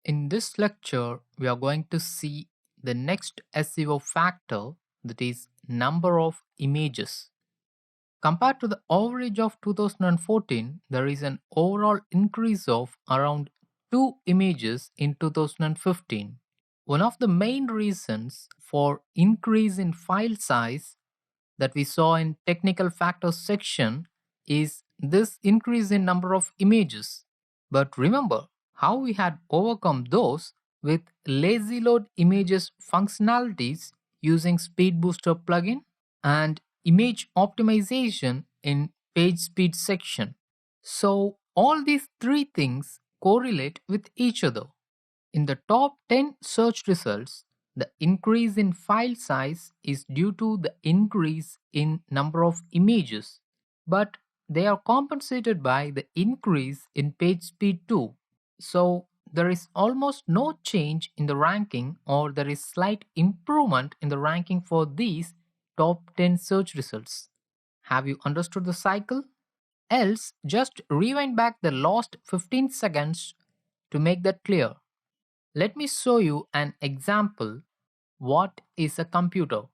In this lecture, we are going to see the next SEO factor, that is number of images. Compared to the average of 2014, there is an overall increase of around 2 images in 2015. One of the main reasons for increase in file size that we saw in technical factors section is this increase in number of images. But remember how we had overcome those with lazy load images functionalities using Speed Booster plugin and image optimization in Pagespeed section. So all these three things correlate with each other. In the top 10 search results, the increase in file size is due to the increase in number of images, but they are compensated by the increase in page speed too. So there is almost no change in the ranking, or there is slight improvement in the ranking for these top 10 search results. Have you understood the cycle? Else, just rewind back the last 15 seconds to make that clear. Let me show you an example. What is a computer?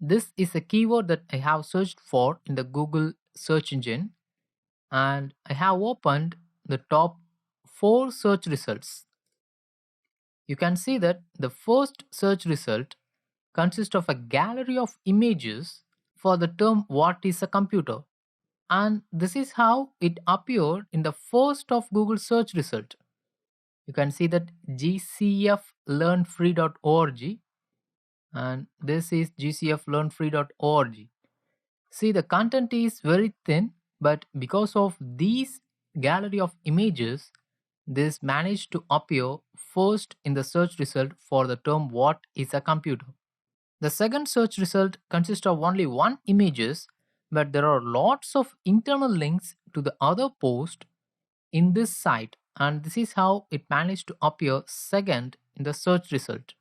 This is a keyword that I have searched for in the Google search engine, and I have opened the top 4 search results. You can see that the first search result consists of a gallery of images for the term what is a computer, and this is how it appeared in the first of Google search result. You can see that gcflearnfree.org, and this is gcflearnfree.org. See, the content is very thin, but because of these gallery of images, this managed to appear first in the search result for the term what is a computer. The second search result consists of only one images, but there are lots of internal links to the other post in this site, and this is how it managed to appear second in the search result.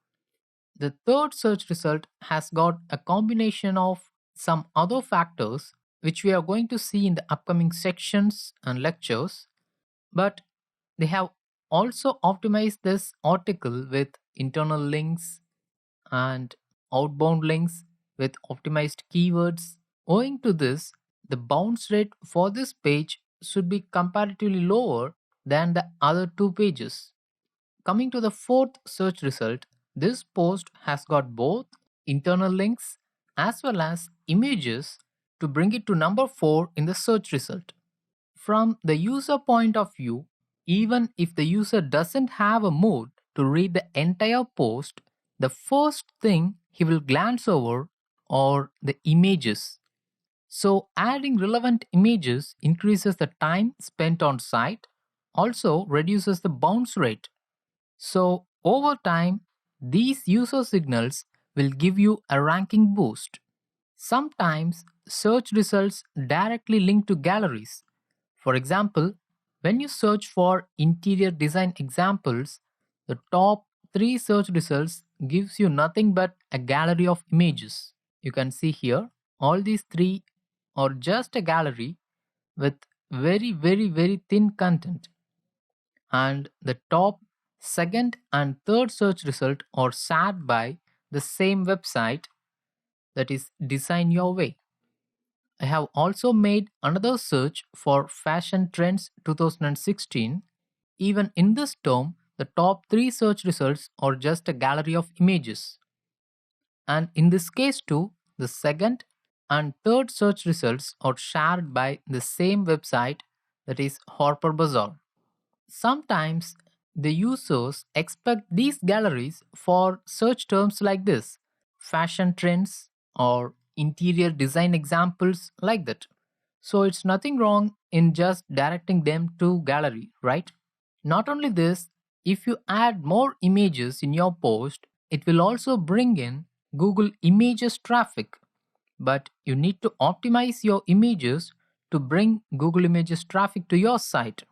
The third search result has got a combination of some other factors which we are going to see in the upcoming sections and lectures, but they have also optimized this article with internal links and outbound links with optimized keywords. Owing to this, the bounce rate for this page should be comparatively lower than the other two pages. Coming to the fourth search result, this post has got both internal links as well as images to bring it to number 4 in the search result. From the user point of view, even if the user doesn't have a mood to read the entire post, the first thing he will glance over are the images. So adding relevant images increases the time spent on site, also reduces the bounce rate. So over time, these user signals will give you a ranking boost. Sometimes search results directly link to galleries. For example, when you search for interior design examples, the top 3 search results gives you nothing but a gallery of images. You can see here, all these 3 are just a gallery with very thin content. And the top second and third search result are shared by the same website, that is Design Your Way. I have also made another search for fashion trends 2016. Even in this term, the top 3 search results are just a gallery of images. And in this case too, the second and third search results are shared by the same website, that is Harper Bazaar. Sometimes the users expect these galleries for search terms like this, fashion trends or interior design examples like that. So it's nothing wrong in just directing them to gallery, right? Not only this, if you add more images in your post, it will also bring in Google Images traffic. But you need to optimize your images to bring Google Images traffic to your site.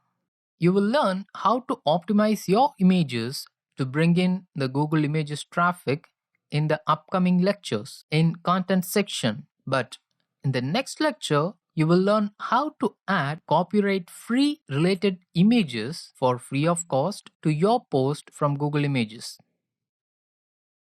You will learn how to optimize your images to bring in the Google Images traffic in the upcoming lectures in content section. But in the next lecture, You will learn how to add copyright free related images for free of cost to your post from Google Images.